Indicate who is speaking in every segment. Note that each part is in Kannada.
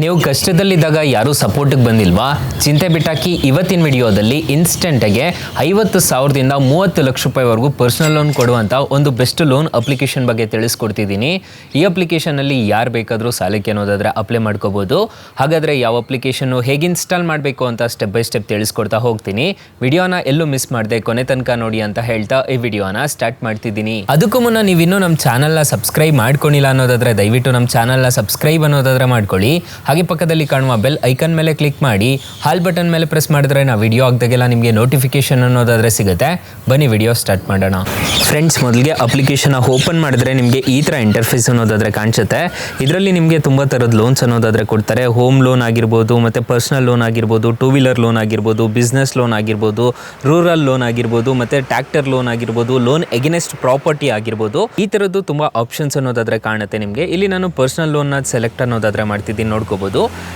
Speaker 1: ನೀವು ಕಷ್ಟದಲ್ಲಿದ್ದಾಗ ಯಾರೂ ಸಪೋರ್ಟಿಗೆ ಬಂದಿಲ್ವಾ? ಚಿಂತೆ ಬಿಟ್ಟಾಕಿ ಇವತ್ತಿನ ವಿಡಿಯೋದಲ್ಲಿ ಇನ್ಸ್ಟೆಂಟಾಗೆ 50,000ದಿಂದ 30 ಲಕ್ಷ ರೂಪಾಯಿವರೆಗೂ ಪರ್ಸನಲ್ ಲೋನ್ ಕೊಡುವಂಥ ಒಂದು ಬೆಸ್ಟ್ ಲೋನ್ ಅಪ್ಲಿಕೇಶನ್ ಬಗ್ಗೆ ತಿಳಿಸ್ಕೊಡ್ತಿದ್ದೀನಿ. ಈ ಅಪ್ಲಿಕೇಶನಲ್ಲಿ ಯಾರು ಬೇಕಾದರೂ ಸಾಲಕ್ಕೆ ಅನ್ನೋದಾದರೆ ಅಪ್ಲೈ ಮಾಡ್ಕೋಬೋದು. ಹಾಗಾದರೆ ಯಾವ ಅಪ್ಲಿಕೇಶನ್ನು ಹೇಗೆ ಇನ್ಸ್ಟಾಲ್ ಮಾಡಬೇಕು ಅಂತ ಸ್ಟೆಪ್ ಬೈ ಸ್ಟೆಪ್ ತಿಳಿಸ್ಕೊಡ್ತಾ ಹೋಗ್ತೀನಿ. ವಿಡಿಯೋನ ಎಲ್ಲೂ ಮಿಸ್ ಮಾಡದೆ ಕೊನೆ ತನಕ ನೋಡಿ ಅಂತ ಹೇಳ್ತಾ ಈ ವಿಡಿಯೋನ ಸ್ಟಾರ್ಟ್ ಮಾಡ್ತಿದ್ದೀನಿ. ಅದಕ್ಕೂ ಮುನ್ನ ನೀವಿನ್ನೂ ನಮ್ಮ ಚಾನಲ್ನ ಸಬ್ಸ್ಕ್ರೈಬ್ ಮಾಡ್ಕೊಂಡಿಲ್ಲ ಅನ್ನೋದಾದರೆ ದಯವಿಟ್ಟು ನಮ್ಮ ಚಾನಲ್ನ ಸಬ್ಸ್ಕ್ರೈಬ್ ಅನ್ನೋದಾದರೆ ಮಾಡ್ಕೊಳ್ಳಿ. ಹಾಗೆ ಪಕ್ಕದಲ್ಲಿ ಕಾಣುವ ಬೆಲ್ ಐಕನ್ ಮೇಲೆ ಕ್ಲಿಕ್ ಮಾಡಿ ಹಾಲ್ ಬಟನ್ ಮೇಲೆ ಪ್ರೆಸ್ ಮಾಡಿದ್ರೆ ನಾವು ವಿಡಿಯೋ ಆಗ್ದಾಗೆಲ್ಲ ನಿಮಗೆ ನೋಟಿಫಿಕೇಶನ್ ಅನ್ನೋದಾದರೆ ಸಿಗುತ್ತೆ. ಬನ್ನಿ ವಿಡಿಯೋ ಸ್ಟಾರ್ಟ್ ಮಾಡೋಣ. ಫ್ರೆಂಡ್ಸ್, ಮೊದಲಿಗೆ ಅಪ್ಲಿಕೇಶನ್ ಓಪನ್ ಮಾಡಿದ್ರೆ ನಿಮಗೆ ಈ ಥರ ಇಂಟರ್ಫೇಸ್ ಅನ್ನೋದಾದರೆ ಕಾಣಿಸುತ್ತೆ. ಇದರಲ್ಲಿ ನಿಮಗೆ ತುಂಬ ಥರದ ಲೋನ್ಸ್ ಅನ್ನೋದಾದರೆ ಕೊಡ್ತಾರೆ. ಹೋಮ್ ಲೋನ್ ಆಗಿರ್ಬೋದು, ಮತ್ತು ಪರ್ಸನಲ್ ಲೋನ್ ಆಗಿರ್ಬೋದು, ಟೂ ವೀಲರ್ ಲೋನ್ ಆಗಿರ್ಬೋದು, ಬಿಸ್ನೆಸ್ ಲೋನ್ ಆಗಿರ್ಬೋದು, ರೂರಲ್ ಲೋನ್ ಆಗಿರ್ಬೋದು, ಮತ್ತು ಟ್ರ್ಯಾಕ್ಟರ್ ಲೋನ್ ಆಗಿರ್ಬೋದು, ಲೋನ್ ಎಗೇನೆಸ್ಟ್ ಪ್ರಾಪರ್ಟಿ ಆಗಿರ್ಬೋದು. ಈ ಥರದ್ದು ತುಂಬ ಆಪ್ಷನ್ಸ್ ಅನ್ನೋದಾದರೆ ಕಾಣುತ್ತೆ ನಿಮಗೆ. ಇಲ್ಲಿ ನಾನು ಪರ್ಸನಲ್ ಲೋನ್ನ ಸೆಲೆಕ್ಟ್ ಅನ್ನೋದಾದರೆ ಮಾಡ್ತಿದ್ದೀನಿ, ನೋಡ್ಕೋಬೋದು.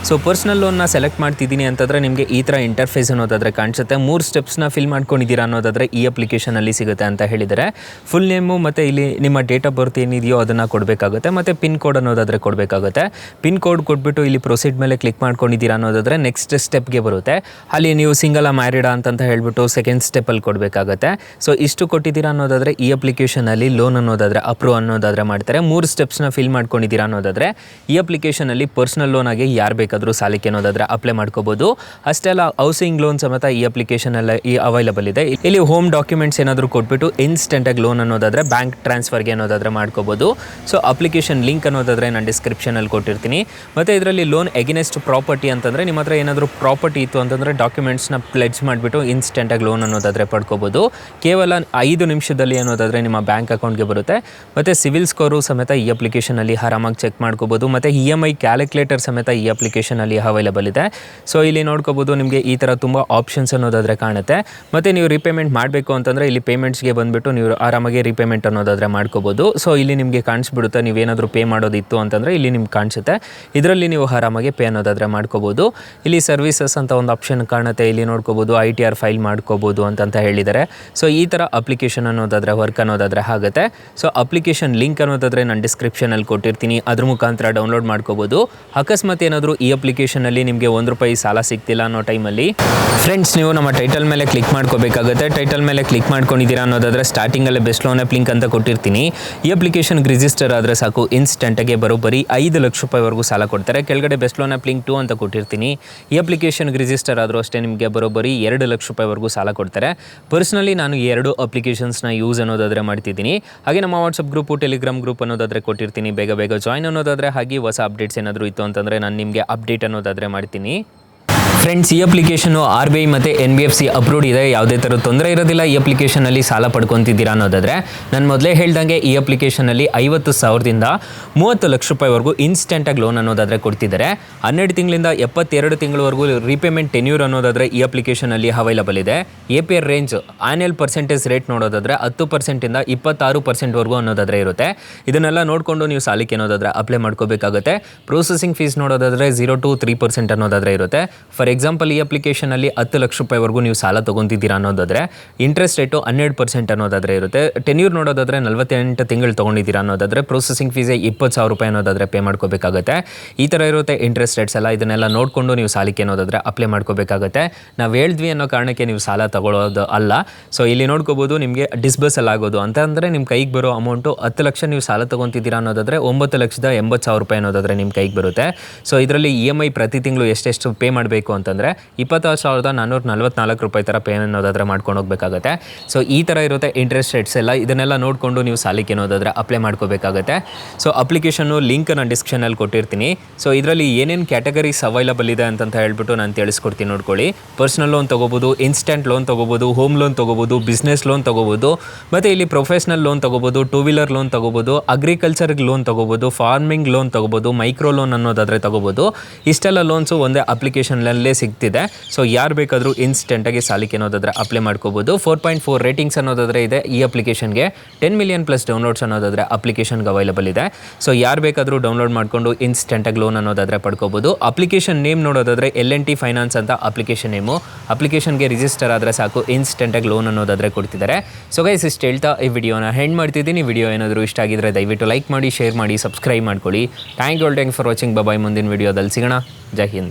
Speaker 1: ಸೊ ಪರ್ಸನಲ್ ಲೋನ್ನ ಸೆಲೆಕ್ಟ್ ಮಾಡ್ತಿದ್ದೀನಿ ಅಂತಂದರೆ ನಿಮಗೆ ಈ ಥರ ಇಂಟರ್ಫೇಸ್ ಅನ್ನೋದಾದರೆ ಕಾಣಿಸುತ್ತೆ. 3 ಸ್ಟೆಪ್ಸ್ನ ಫಿಲ್ ಮಾಡ್ಕೊಂಡಿದ್ದೀರಾ ಅನ್ನೋದಾದರೆ ಈ ಅಪ್ಲಿಕೇಶನಲ್ಲಿ ಸಿಗುತ್ತೆ ಅಂತ ಹೇಳಿದರೆ, ಫುಲ್ ನೇಮು ಮತ್ತು ಇಲ್ಲಿ ನಿಮ್ಮ ಡೇಟ್ ಆಫ್ ಬರ್ತ್ ಏನಿದೆಯೋ ಅದನ್ನು ಕೊಡಬೇಕಾಗುತ್ತೆ, ಮತ್ತು ಪಿನ್ ಕೋಡ್ ಅನ್ನೋದಾದರೆ ಕೊಡಬೇಕಾಗುತ್ತೆ. ಪಿನ್ ಕೋಡ್ ಕೊಟ್ಬಿಟ್ಟು ಇಲ್ಲಿ ಪ್ರೊಸೀಡ್ ಮೇಲೆ ಕ್ಲಿಕ್ ಮಾಡ್ಕೊಂಡಿದ್ದೀರಾ ಅನ್ನೋದಾದರೆ ನೆಕ್ಸ್ಟ್ ಸ್ಟೆಪ್ಗೆ ಬರುತ್ತೆ. ಅಲ್ಲಿ ನೀವು ಸಿಂಗಲ್ ಮ್ಯಾರಿಡಾ ಅಂತ ಹೇಳ್ಬಿಟ್ಟು ಸೆಕೆಂಡ್ ಸ್ಟೆಪ್ಪಲ್ಲಿ ಕೊಡಬೇಕಾಗುತ್ತೆ. ಸೊ ಇಷ್ಟು ಕೊಟ್ಟಿದ್ದೀರಾ ಅನ್ನೋದಾದರೆ ಈ ಅಪ್ಲಿಕೇಶನಲ್ಲಿ ಲೋನ್ ಅನ್ನೋದಾದರೆ ಅಪ್ರೂವ್ ಅನ್ನೋದಾದರೆ ಮಾಡ್ತಾರೆ. 3 ಸ್ಟೆಪ್ಸ್ನ ಫಿಲ್ ಮಾಡ್ಕೊಂಡಿದ್ದೀರಾ ಅನ್ನೋದಾದರೆ ಈ ಅಪ್ಲಿಕೇಶನಲ್ಲಿ ಪರ್ಸನಲ್ ಲೋನ್ ಆಗಿ ಯಾರು ಬೇಕಾದರೂ ಸಾಲಕ್ಕೆ ಅನ್ನೋದಾದರೆ ಅಪ್ಲೈ ಮಾಡ್ಕೋಬೋದು. ಅಷ್ಟೇ ಅಲ್ಲ, ಹೌಸಿಂಗ್ ಲೋನ್ ಸಮೇತ ಈ ಅಪ್ಲಿಕೇಶನಲ್ಲಿ ಅವೈಲಬಲ್ ಇದೆ. ಇಲ್ಲಿ ಹೋಮ್ ಡಾಕ್ಯುಮೆಂಟ್ಸ್ ಏನಾದರೂ ಕೊಟ್ಬಿಟ್ಟು ಇನ್ಸ್ಟೆಂಟಾಗಿ ಲೋನ್ ಅನ್ನೋದಾದರೆ ಬ್ಯಾಂಕ್ ಟ್ರಾನ್ಸ್ಫರ್ಗೆ ಅನ್ನೋದಾದರೆ ಮಾಡ್ಕೋಬೋದು. ಸೊ ಅಪ್ಲಿಕೇಶನ್ ಲಿಂಕ್ ಅನ್ನೋದಾದರೆ ನಾನು ಡಿಸ್ಕ್ರಿಪ್ಷನಲ್ಲಿ ಕೊಟ್ಟಿರ್ತೀನಿ. ಮತ್ತು ಇದರಲ್ಲಿ ಲೋನ್ ಎಗೇನೆಸ್ಟ್ ಪ್ರಾಪರ್ಟಿ ಅಂತಂದರೆ ನಿಮ್ಮ ಹತ್ರ ಏನಾದರೂ ಪ್ರಾಪರ್ಟಿ ಇತ್ತು ಅಂತಂದರೆ ಡಾಕ್ಯುಮೆಂಟ್ಸ್ನ ಪ್ಲೆಡ್ಜ್ ಮಾಡಿಬಿಟ್ಟು ಇನ್ಸ್ಟೆಂಟಾಗಿ ಲೋನ್ ಅನ್ನೋದಾದರೆ ಪಡ್ಕೋಬೋದು. ಕೇವಲ 5 ನಿಮಿಷದಲ್ಲಿ ಅನ್ನೋದಾದರೆ ನಿಮ್ಮ ಬ್ಯಾಂಕ್ ಅಕೌಂಟ್ಗೆ ಬರುತ್ತೆ. ಮತ್ತು ಸಿವಿಲ್ ಸ್ಕೋರು ಸಮೇತ ಈ ಅಪ್ಲಿಕೇಶನಲ್ಲಿ ಆರಾಮಾಗಿ ಚೆಕ್ ಮಾಡ್ಕೋಬೋದು. ಮತ್ತು EMI ಕ್ಯಾಲ್ಕುಲೇಟರ್ ಸಮೇತ ಈ ಅಪ್ಲಿಕೇಶನಲ್ಲಿ ಅವೈಲಬಲ್ ಇದೆ. ಸೊ ಇಲ್ಲಿ ನೋಡ್ಕೋಬೋದು, ನಿಮಗೆ ಈ ಥರ ತುಂಬ ಆಪ್ಷನ್ಸ್ ಅನ್ನೋದಾದರೆ ಕಾಣುತ್ತೆ. ಮತ್ತು ನೀವು ರೀಪೇಮೆಂಟ್ ಮಾಡಬೇಕು ಅಂತಂದರೆ ಇಲ್ಲಿ ಪೇಮೆಂಟ್ಸ್ಗೆ ಬಂದುಬಿಟ್ಟು ನೀವು ಆರಾಮಾಗಿ ರೀಪೇಮೆಂಟ್ ಅನ್ನೋದಾದರೆ ಮಾಡ್ಕೋಬೋದು. ಸೊ ಇಲ್ಲಿ ನಿಮಗೆ ಕಾಣಿಸ್ಬಿಡುತ್ತೆ, ನೀವೇನಾದರೂ ಪೇ ಮಾಡೋದಿತ್ತು ಅಂತಂದರೆ ಇಲ್ಲಿ ನಿಮ್ಗೆ ಕಾಣಿಸುತ್ತೆ. ಇದರಲ್ಲಿ ನೀವು ಆರಾಮಾಗಿ ಪೇ ಅನ್ನೋದಾದರೆ ಮಾಡ್ಕೋಬೋದು. ಇಲ್ಲಿ ಸರ್ವಿಸಸ್ ಅಂತ ಒಂದು ಆಪ್ಷನ್ ಕಾಣುತ್ತೆ. ಇಲ್ಲಿ ನೋಡ್ಕೋಬೋದು ITR ಫೈಲ್ ಮಾಡ್ಕೋಬೋದು ಅಂತ ಹೇಳಿದ್ದಾರೆ. ಸೊ ಈ ಥರ ಅಪ್ಲಿಕೇಶನ್ ಅನ್ನೋದಾದರೆ ವರ್ಕ್ ಅನ್ನೋದಾದರೆ ಆಗುತ್ತೆ. ಸೊ ಅಪ್ಲಿಕೇಶನ್ ಲಿಂಕ್ ಅನ್ನೋದಾದರೆ ನಾನು ಡಿಸ್ಕ್ರಿಪ್ಷನಲ್ಲಿ ಕೊಟ್ಟಿರ್ತೀನಿ, ಅದ್ರ ಮುಖಾಂತರ ಡೌನ್ಲೋಡ್ ಮಾಡ್ಕೋಬೋದು. ಅಕಸ್ಮಾತ್ ಏನಾದರೂ ಈ ಅಪ್ಲಿಕೇಶನಲ್ಲಿ ನಿಮಗೆ ₹1 ಸಾಲ ಸಿಗ್ತಿಲ್ಲ ಅನ್ನೋ ಟೈಮಲ್ಲಿ ಫ್ರೆಂಡ್ಸ್, ನೀವು ನಮ್ಮ ಟೈಟಲ್ ಮೇಲೆ ಕ್ಲಿಕ್ ಮಾಡ್ಕೋಬೇಕಾಗುತ್ತೆ. ಟೈಟಲ್ ಮೇಲೆ ಕ್ಲಿಕ್ ಮಾಡ್ಕೊಂಡಿದ್ದೀರಾ ಅನ್ನೋದಾದರೆ ಸ್ಟಾರ್ಟಿಂಗಲ್ಲೇ ಬೆಸ್ಟ್ ಲೋನ್ ಆ್ಯಪ್ ಲಿಂಕ್ ಅಂತ ಕೊಟ್ಟಿರ್ತೀನಿ. ಈ ಅಪ್ಲಿಕೇಶನ್ಗೆ ರಿಜಿಸ್ಟರ್ ಆದರೆ ಸಾಕು, ಇನ್ಸ್ಟೆಂಟಾಗೆ ಬರೋಬ್ಬರಿ 5 ಲಕ್ಷ ರೂಪಾಯಿವರೆಗೂ ಸಾಲ ಕೊಡ್ತಾರೆ. ಕೆಳಗಡೆ ಬೆಸ್ಟ್ ಲೋನ್ ಆ್ಯಪ್ ಲಿಂಕ್ 2 ಅಂತ ಕೊಟ್ಟಿರ್ತೀನಿ. ಈ ಅಪ್ಲಿಕೇಶನ್ಗೆ ರಿಜಿಸ್ಟರ್ ಆದರೂ ಅಷ್ಟೇ ನಿಮಗೆ ಬರೋಬ್ಬರಿ 2 ಲಕ್ಷ ರೂಪಾಯಿವರೆಗೂ ಸಾಲ ಕೊಡ್ತಾರೆ. ಪರ್ಸ್ನಲಿ ನಾನು 2 ಅಪ್ಲಿಕೇಶನ್ಸ್ನ ಯೂಸ್ ಅನ್ನೋದಾದರೆ ಮಾಡ್ತಿದ್ದೀನಿ. ಹಾಗೆ ನಮ್ಮ ವಾಟ್ಸಪ್ ಗ್ರೂಪು, ಟೆಲಿಗ್ರಾಮ್ ಗ್ರೂಪ್ ಅನ್ನೋದಾದರೆ ಕೊಟ್ಟಿರ್ತೀನಿ. ಬೇಗ ಜಾಯ್ನ್ ಅನ್ನೋದಾದರೆ, ಹಾಗೆ ಹೊಸ ಅಪ್ಡೇಟ್ಸ್ ಏನಾದರೂ ಇತ್ತು ಅಂತಂದರೆ ನಾನು ನಿಮಗೆ ಅಪ್ಡೇಟ್ ಅನ್ನೋದಾದರೆ ಮಾಡ್ತೀನಿ. ಫ್ರೆಂಡ್ಸ್, ಈ ಅಪ್ಲಿಕೇಶನು RBI ಮತ್ತು NBFC ಅಪ್ರೂವ್ಡ್ ಇದೆ. ಯಾವುದೇ ಥರ ತೊಂದರೆ ಇರೋದಿಲ್ಲ. ಈ ಅಪ್ಲಿಕೇಶನಲ್ಲಿ ಸಾಲ ಪಡ್ಕೊತಿದ್ದೀರಾ ಅನ್ನೋದಾದರೆ ನಾನು ಮೊದಲೇ ಹೇಳ್ದಂಗೆ ಈ ಅಪ್ಲಿಕೇಶನಲ್ಲಿ 50,000ದಿಂದ 30 ಲಕ್ಷ ರೂಪಾಯಿವರೆಗೂ ಇನ್ಸ್ಟೆಂಟಾಗಿ ಲೋನ್ ಅನ್ನೋದಾದರೆ ಕೊಡ್ತಿದ್ದಾರೆ. 12 ತಿಂಗಳಿಂದ 72 ತಿಂಗಳವರೆಗೂ ರೀಪೇಮೆಂಟ್ ಟೆನ್ಯೂರ್ ಅನ್ನೋದಾದರೆ ಈ ಅಪ್ಲಿಕೇಶನಲ್ಲಿ ಅವೈಲಬಲ್ ಇದೆ. APR range annual percentage rate ನೋಡೋದಾದರೆ 10%ಇಂದ 26% ಅನ್ನೋದಾದರೆ ಇರುತ್ತೆ. ಇದನ್ನೆಲ್ಲ ನೋಡಿಕೊಂಡು ನೀವು ಸಾಲಕ್ಕೆ ಅನ್ನೋದಾದರೆ ಅಪ್ಲೈ ಮಾಡ್ಕೋಬೇಕಾಗುತ್ತೆ. ಪ್ರೊಸೆಸಿಂಗ್ ಫೀಸ್ ನೋಡೋದಾದರೆ 0 to 3% ಅನ್ನೋದಾದರೆ ಇರುತ್ತೆ. ಫಾರ್ ಎಕ್ಸಾಂಪಲ್, ಈ ಅಪ್ಲಿಕೇಶನಲ್ಲಿ 10 ಲಕ್ಷ ರೂಪಾಯಿವರೆಗೂ ನೀವು ಸಾಲ ತೊಗೊತಿದ್ದೀರಾ ಅನ್ನೋದಾದರೆ ಇಂಟ್ರೆಸ್ಟ್ ರೇಟು 12% ಅನ್ನೋದಾದರೆ ಇರುತ್ತೆ. ಟೆನ್ಯೂರ್ ನೋಡೋದಾದರೆ 48 ತಿಂಗಳು ತೊಗೊಂಡಿದ್ದೀರಾ ಅನ್ನೋದಾದರೆ ಪ್ರೊಸೆಸಿಂಗ್ ಫೀಸೇ 20,000 ರೂಪಾಯಿ ಅನ್ನೋದಾದರೆ ಪೇ ಮಾಡ್ಕೋಬೇಕಾಗುತ್ತೆ. ಈ ಥರ ಇರುತ್ತೆ ಇಂಟ್ರೆಸ್ಟ್ ರೇಟ್ಸ್ ಎಲ್ಲ. ಇದನ್ನೆಲ್ಲ ನೋಡಿಕೊಂಡು ನೀವು ಸಾಲಕ್ಕೆ ಅನ್ನೋದಾದರೆ ಅಪ್ಲೈ ಮಾಡ್ಕೋಬೇಕಾಗುತ್ತೆ. ನಾವು ಹೇಳಿದ್ವಿ ಅನ್ನೋ ಕಾರಣಕ್ಕೆ ನೀವು ಸಾಲ ತಗೊಳ್ಳೋದು ಅಲ್ಲ. ಸೊ ಇಲ್ಲಿ ನೋಡ್ಕೋಬೋದು, ನಿಮಗೆ ಡಿಸ್ಬರ್ಸಲ್ ಆಗೋದು ಅಂತಂದರೆ ನಿಮ್ಮ ಕೈಗೆ ಬರೋ ಅಮೌಂಟು 10 ಲಕ್ಷ ನೀವು ಸಾಲ ತೊಗೊತಿದ್ದೀರಾ ಅನ್ನೋದಾದರೆ 9,80,000 ರೂಪಾಯಿ ಅನ್ನೋದಾದರೆ ನಿಮ್ಮ ಕೈಗೆ ಬರುತ್ತೆ. ಸೊ ಇದರಲ್ಲಿ EMI ಪ್ರತಿ ತಿಂಗಳು ಎಷ್ಟೆಷ್ಟು ಪೇ ಮಾಡಬೇಕು ಅಂತಂದರೆ 26,444 ರೂಪಾಯಿ ಥರ ಪೇ ಅನ್ನೋದಾದರೆ ಮಾಡ್ಕೊಂಡು ಹೋಗಬೇಕಾಗುತ್ತೆ. ಸೊ ಈ ಥರ ಇರುತ್ತೆ ಇಂಟ್ರೆಸ್ಟ್ ರೇಟ್ಸ್ ಎಲ್ಲ. ಇದನ್ನೆಲ್ಲ ನೋಡಿಕೊಂಡು ನೀವು ಸಾಲಕ್ಕೆ ಅನ್ನೋದಾದರೆ ಅಪ್ಲೈ ಮಾಡ್ಕೋಬೇಕಾಗುತ್ತೆ. ಸೊ ಅಪ್ಲಿಕೇಶನ್ನು ಲಿಂಕ್ ನಾನು ಡಿಸ್ಕ್ರಿಪ್ಷನಲ್ಲಿ ಕೊಟ್ಟಿರ್ತೀನಿ. ಸೊ ಇದರಲ್ಲಿ ಏನೇನು ಕ್ಯಾಟಗರೀಸ್ ಅವೈಲಬಲ್ ಇದೆ ಅಂತ ಹೇಳ್ಬಿಟ್ಟು ನಾನು ತಿಳಿಸ್ಕೊಡ್ತೀನಿ, ನೋಡ್ಕೊಳ್ಳಿ. ಪರ್ಸನಲ್ ಲೋನ್ ತೊಗೋಬೋದು, ಇನ್ಸ್ಟೆಂಟ್ ಲೋನ್ ತೊಗೋಬೋದು, ಹೋಮ್ ಲೋನ್ ತೊಗೋಬೋದು, ಬಿಸ್ನೆಸ್ ಲೋನ್ ತೊಗೋಬೋದು, ಮತ್ತು ಇಲ್ಲಿ ಪ್ರೊಫೆಷ್ನಲ್ ಲೋನ್ ತೊಗೋಬೋದು, ಟೂ ವೀಲರ್ ಲೋನ್ ತೊಗೋಬೋದು, ಅಗ್ರಿಕಲ್ಚರ್ಗೆ ಲೋನ್ ತೊಗೋಬೋದು, ಫಾರ್ಮಿಂಗ್ ಲೋನ್ ತೊಗೋಬೋದು, ಮೈಕ್ರೋ ಲೋನ್ ಅನ್ನೋದಾದರೆ ತೊಗೋಬೋದು. ಇಷ್ಟೆಲ್ಲ ಲೋನ್ಸು ಒಂದೇ ಅಪ್ಲಿಕೇಶನ್ನಲ್ಲಿ ಇಲ್ಲೇ ಸಿಗ್ತಿದೆ. ಸೊ ಯಾರು ಬೇಕಾದರೂ ಇನ್ಸ್ಟೆಂಟಾಗಿ ಸಾಲಕ್ಕೆ ಅನ್ನೋದಾದರೆ ಅಪ್ಲೈ ಮಾಡ್ಕೋಬೋದು. 4.4 ರೇಟಿಂಗ್ಸ್ ಅನ್ನೋದಾದರೆ ಇದೆ ಈ ಅಪ್ಲಿಕೇಶನ್ಗೆ. 10 ಮಿಲಿಯನ್ ಪ್ಲಸ್ ಡೌನ್ಲೋಡ್ಸ್ ಅನ್ನೋದಾದರೆ ಅಪ್ಲಿಕೇಶನ್ಗೆ ಅವೈಲೇಬಲ್ ಇದೆ. ಸೊ ಯಾರು ಬೇಕಾದರೂ ಡೌನ್ಲೋಡ್ ಮಾಡಿಕೊಂಡು ಇನ್ಸ್ಟೆಂಟಾಗಿ ಲೋನ್ ಅನ್ನೋದಾದರೆ ಪಡ್ಕೋಬೋದು. ಅಪ್ಲಿಕೇಶನ್ ನೇಮ್ ನೋಡೋದಾದರೆ L&T ಫೈನಾನ್ಸ್ ಅಂತ ಅಪ್ಲಿಕೇಶನ್ ನೇಮು. ಅಪ್ಲಿಕೇಶನ್ಗೆ ರಿಜಿಸ್ಟರ್ ಆದರೆ ಸಾಕು, ಇನ್ಸ್ಟೆಂಟಾಗಿ ಲೋನ್ ಅನ್ನೋದಾದರೆ ಕೊಡ್ತಿದ್ದಾರೆ. ಸೊ ಗೈಸ್ ಇಷ್ಟು ಹೇಳ್ತಾ ಈ ವಿಡಿಯೋನ ಹೆಂಡ್ ಮಾಡ್ತಿದ್ದೀನಿ. ವಿಡಿಯೋ ಏನಾದರೂ ಇಷ್ಟ ಆಗಿದ್ರೆ ದಯವಿಟ್ಟು ಲೈಕ್ ಮಾಡಿ, ಶೇರ್ ಮಾಡಿ, ಸಬ್ಸ್ಕ್ರೈಬ್ ಮಾಡ್ಕೊಳ್ಳಿ. Thank you for watching. Bye. ಮುಂದಿನ ವಿಡಿಯೋದಲ್ಲಿ ಸಿಗೋಣ. ಜೈ ಹಿಂದ್.